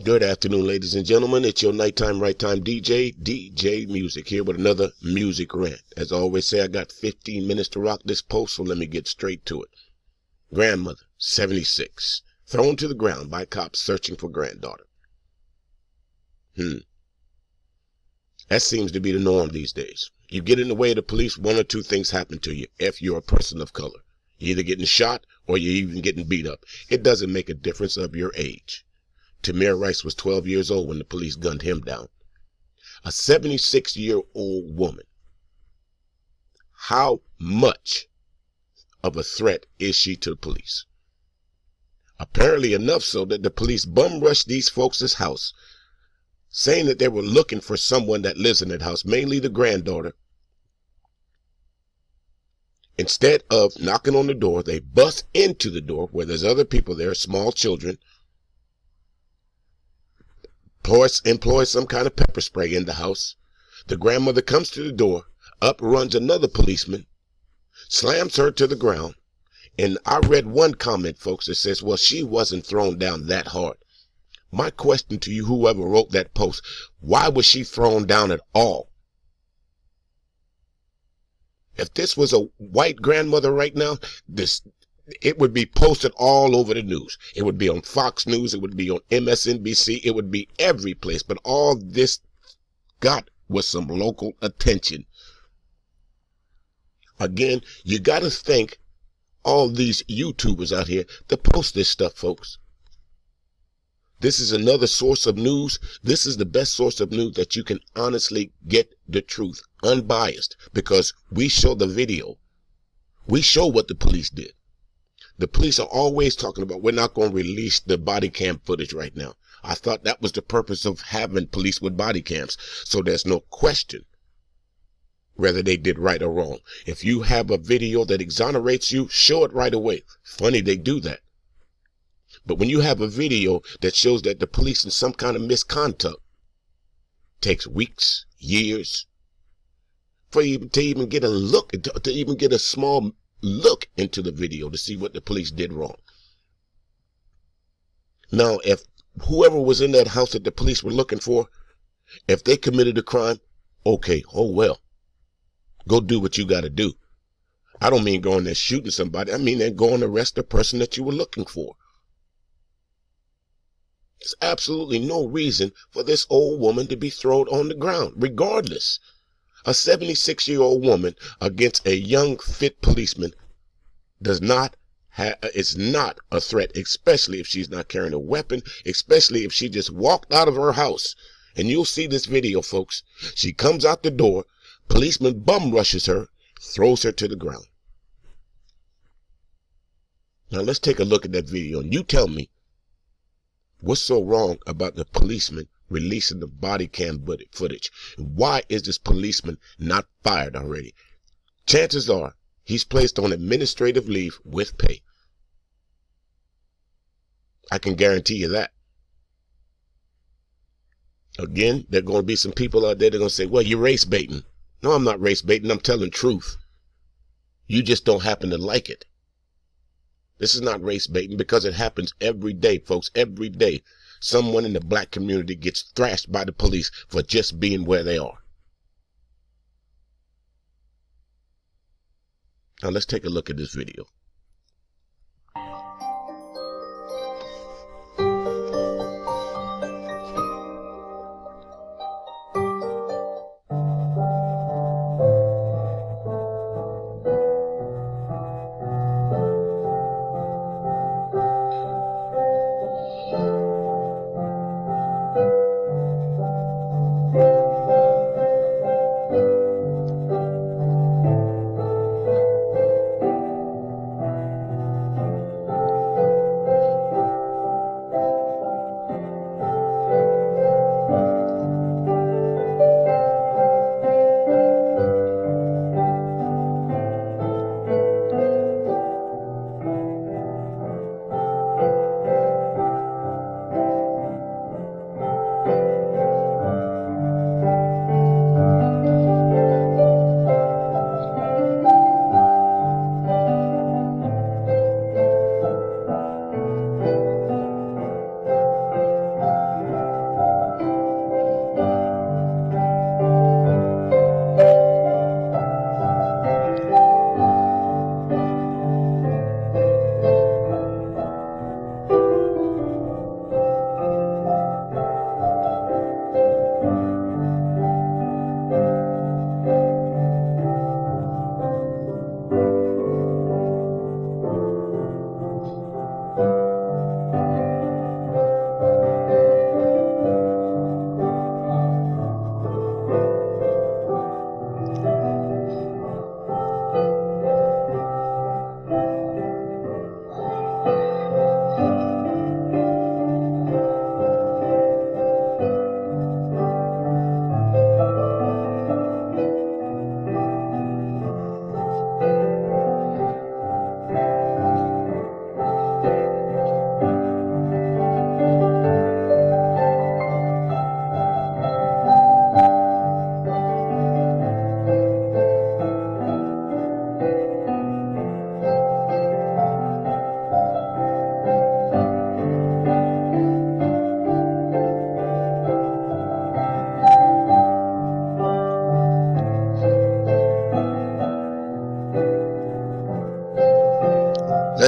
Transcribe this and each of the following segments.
Good afternoon, ladies and gentlemen. It's your nighttime, right time DJ Music, here with another music rant. As I always say, I got 15 minutes to rock this post, so let me get straight to it. Grandmother, 76, thrown to the ground by cops searching for granddaughter. That seems to be the norm these days. You get in the way of the police, one or two things happen to you if you're a person of color. You're either getting shot or you're even getting beat up. It doesn't make a difference of your age. Tamir Rice was 12 years old when the police gunned him down. A 76-year-old woman. How much of a threat is she to the police? Apparently enough so that the police bum rushed these folks' house, saying that they were looking for someone that lives in that house, mainly the granddaughter. Instead of knocking on the door, they bust into the door where there's other people there, small children, employ some kind of pepper spray in the house. The grandmother comes to the door, up runs another policeman, slams her to the ground. And I read one comment, folks, that says, well, she wasn't thrown down that hard. My question to you, whoever wrote that post, why was she thrown down at all? If this was a white grandmother right now, it would be posted all over the news. It would be on Fox News. It would be on MSNBC. It would be every place. But all this got was some local attention. Again, you got to thank all these YouTubers out here that post this stuff, folks. This is another source of news. This is the best source of news that you can honestly get the truth, unbiased, because we show the video. We show what the police did. The police are always talking about, we're not going to release the body cam footage right now. I thought that was the purpose of having police with body cams, so there's no question whether they did right or wrong. If you have a video that exonerates you, show it right away. Funny they do that. But when you have a video that shows that the police in some kind of misconduct, takes weeks, years, for you to even get a look, to even get a small look into the video to see what the police did wrong. Now, if whoever was in that house that the police were looking for, if they committed a crime, okay, oh well, go do what you got to do. I don't mean going there shooting somebody. I mean then go and arrest the person that you were looking for. There's absolutely no reason for this old woman to be thrown on the ground, regardless. A 76-year-old woman against a young, fit policeman is not a threat, especially if she's not carrying a weapon, especially if she just walked out of her house. And you'll see this video, folks. She comes out the door, policeman bum rushes her, throws her to the ground. Now let's take a look at that video, and you tell me what's so wrong about the policeman releasing the body cam footage. Why is this policeman not fired already? Chances are he's placed on administrative leave with pay. I can guarantee you that. Again, there are going to be some people out there that are going to say, well, you're race baiting. No, I'm not race baiting. I'm telling truth. You just don't happen to like it. This is not race baiting because it happens every day, folks, every day. Someone in the black community gets thrashed by the police for just being where they are. Now let's take a look at this video.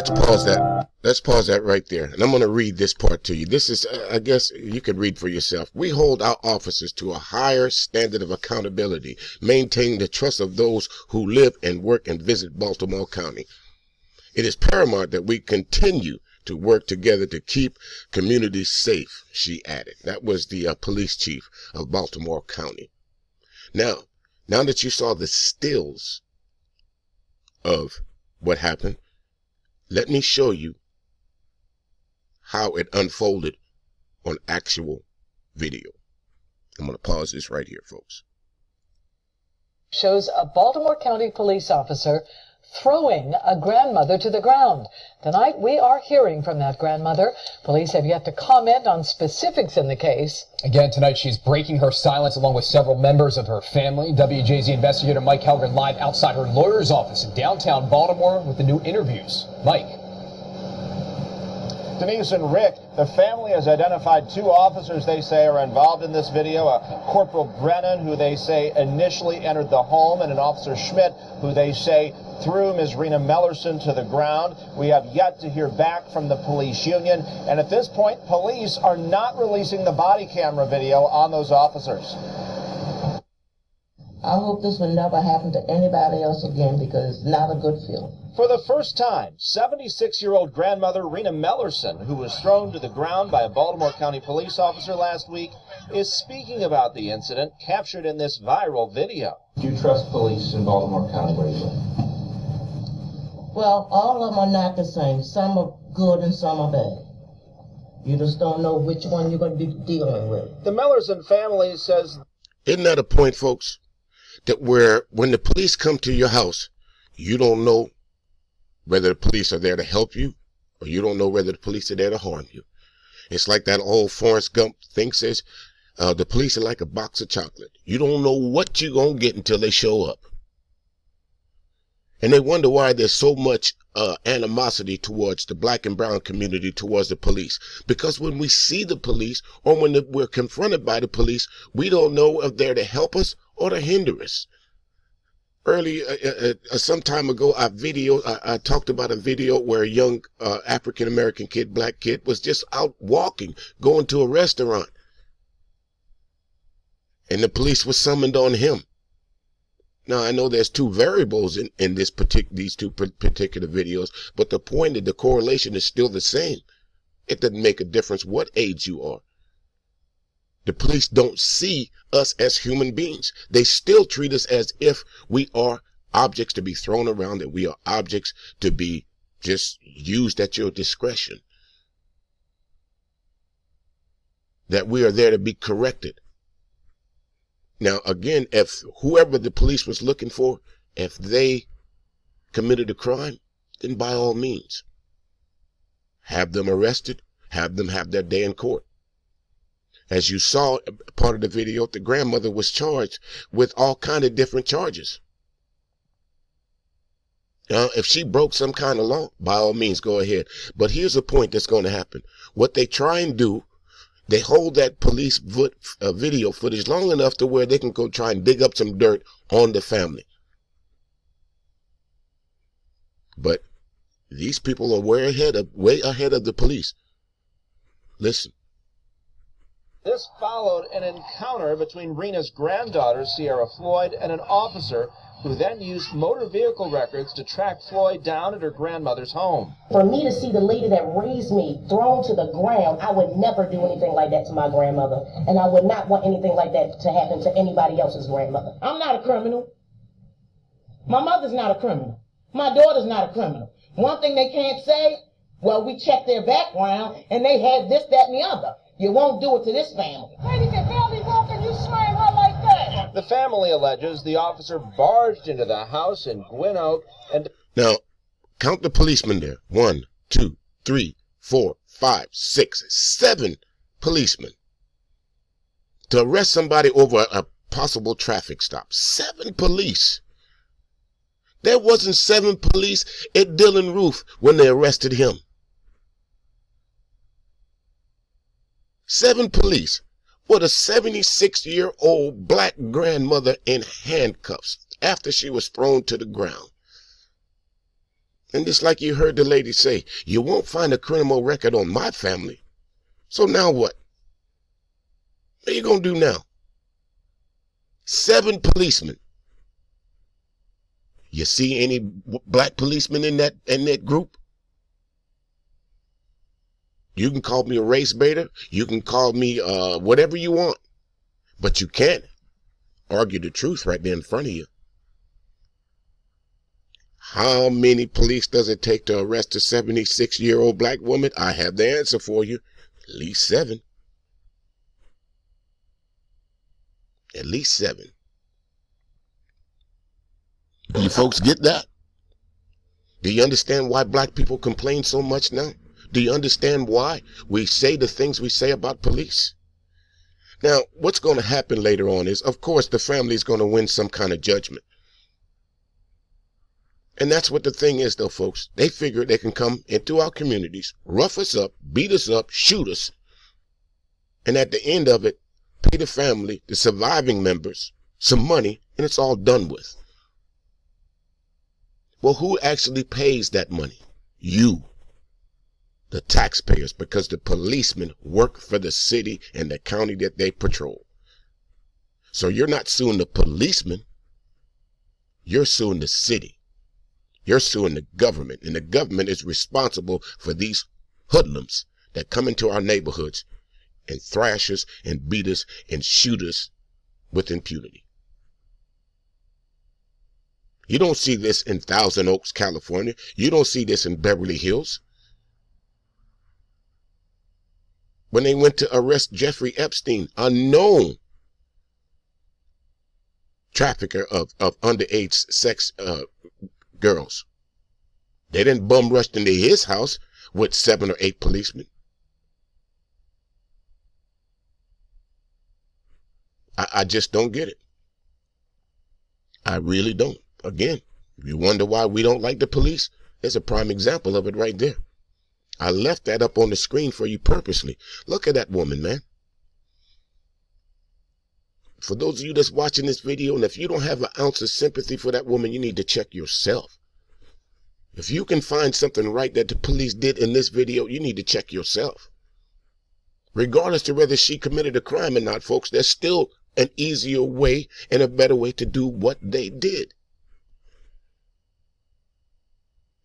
let's pause that. Let's pause that right there. And I'm going to read this part to you. This is, I guess you could read for yourself. We hold our officers to a higher standard of accountability, maintaining the trust of those who live and work and visit Baltimore County. It is paramount that we continue to work together to keep communities safe, she added. That was the police chief of Baltimore County. Now that you saw the stills of what happened, let me show you how it unfolded on actual video. I'm going to pause this right here, folks. Shows a Baltimore County police officer throwing a grandmother to the ground. Tonight, we are hearing from that grandmother. Police have yet to comment on specifics in the case. Again, tonight, she's breaking her silence along with several members of her family. WJZ investigator Mike Helgren live outside her lawyer's office in downtown Baltimore with the new interviews. Mike. Denise and Rick, the family has identified two officers they say are involved in this video. Corporal Brennan, who they say initially entered the home, and an Officer Schmidt, who they say threw Ms. Rena Mellerson to the ground. We have yet to hear back from the police union, and at this point, police are not releasing the body camera video on those officers. I hope this will never happen to anybody else again, because it's not a good feeling. For the first time, 76-year-old grandmother Rena Mellerson, who was thrown to the ground by a Baltimore County police officer last week, is speaking about the incident captured in this viral video. Do you trust police in Baltimore County? What do you think? Well, all of them are not the same. Some are good and some are bad. You just don't know which one you're going to be dealing with. The Mellerson family says... Isn't that a point, folks? That when the police come to your house, you don't know whether the police are there to help you, or you don't know whether the police are there to harm you. It's like that old Forrest Gump thing says, the police are like a box of chocolate. You don't know what you're going to get until they show up. And they wonder why there's so much animosity towards the black and brown community, towards the police. Because when we see the police, or when we're confronted by the police, we don't know if they're to help us or to hinder us. Some time ago, I talked about a video where a young African-American kid, black kid, was just out walking, going to a restaurant. And the police was summoned on him. Now, I know there's two variables in these two particular videos, but the point of the correlation is still the same. It doesn't make a difference what age you are. The police don't see us as human beings. They still treat us as if we are objects to be thrown around, that we are objects to be just used at your discretion, that we are there to be corrected. Now, again, if whoever the police was looking for, if they committed a crime, then by all means, have them arrested, have them have their day in court. As you saw part of the video, the grandmother was charged with all kind of different charges. Now, if she broke some kind of law, by all means, go ahead. But here's the point that's going to happen. What they try and do, they hold that police video footage long enough to where they can go try and dig up some dirt on the family. But these people are way ahead of the police. Listen. This followed an encounter between Rena's granddaughter, Sierra Floyd, and an officer who then used motor vehicle records to track Floyd down at her grandmother's home. For me to see the lady that raised me thrown to the ground, I would never do anything like that to my grandmother. And I would not want anything like that to happen to anybody else's grandmother. I'm not a criminal. My mother's not a criminal. My daughter's not a criminal. One thing they can't say, well, we checked their background and they had this, that, and the other. You won't do it to this family. Lady can barely walk and you slam her like that. The family alleges the officer barged into the house in Gwynn Oak and... Now, count the policemen there. 1, 2, 3, 4, 5, 6, 7 policemen to arrest somebody over a possible traffic stop. 7 police. There wasn't 7 police at Dylan Roof when they arrested him. 7 police with a 76-year-old black grandmother in handcuffs after she was thrown to the ground. And just like you heard the lady say, you won't find a criminal record on my family. So now what? What are you going to do now? 7 policemen. You see any black policemen in that group? You can call me a race baiter. You can call me whatever you want. But you can't argue the truth right there in front of you. How many police does it take to arrest a 76-year-old black woman? I have the answer for you. At least 7. At least 7. Do you folks get that? Do you understand why black people complain so much now? Do you understand why we say the things we say about police? Now, what's going to happen later on is, of course, the family is going to win some kind of judgment. And that's what the thing is, though, folks. They figure they can come into our communities, rough us up, beat us up, shoot us, and at the end of it, pay the family, the surviving members, some money, and it's all done with. Well, who actually pays that money? You, the taxpayers, because the policemen work for the city and the county that they patrol. So you're not suing the policemen. You're suing the city. You're suing the government, and the government is responsible for these hoodlums that come into our neighborhoods and thrash us and beat us and shoot us with impunity. You don't see this in Thousand Oaks, California. You don't see this in Beverly Hills. When they went to arrest Jeffrey Epstein, a known trafficker of underage sex girls, they didn't bum rush into his house with 7 or 8 policemen. I just don't get it. I really don't. Again, if you wonder why we don't like the police, there's a prime example of it right there. I left that up on the screen for you purposely. Look at that woman, man. For those of you that's watching this video, and if you don't have an ounce of sympathy for that woman, you need to check yourself. If you can find something right that the police did in this video, you need to check yourself. Regardless of whether she committed a crime or not, folks, there's still an easier way and a better way to do what they did.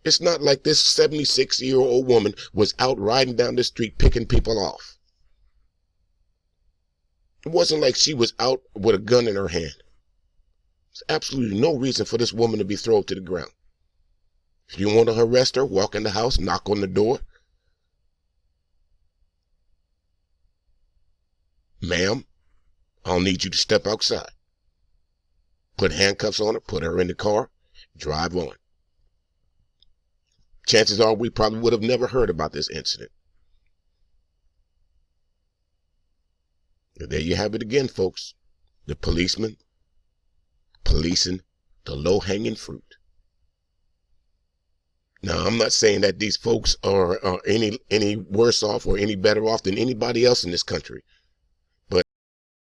It's not like this 76-year-old woman was out riding down the street picking people off. It wasn't like she was out with a gun in her hand. There's absolutely no reason for this woman to be thrown to the ground. If you want to arrest her, walk in the house, knock on the door. Ma'am, I'll need you to step outside. Put handcuffs on her, put her in the car, drive on. Chances are we probably would have never heard about this incident. And there you have it again, folks. The policeman policing the low-hanging fruit. Now, I'm not saying that these folks are any worse off or any better off than anybody else in this country.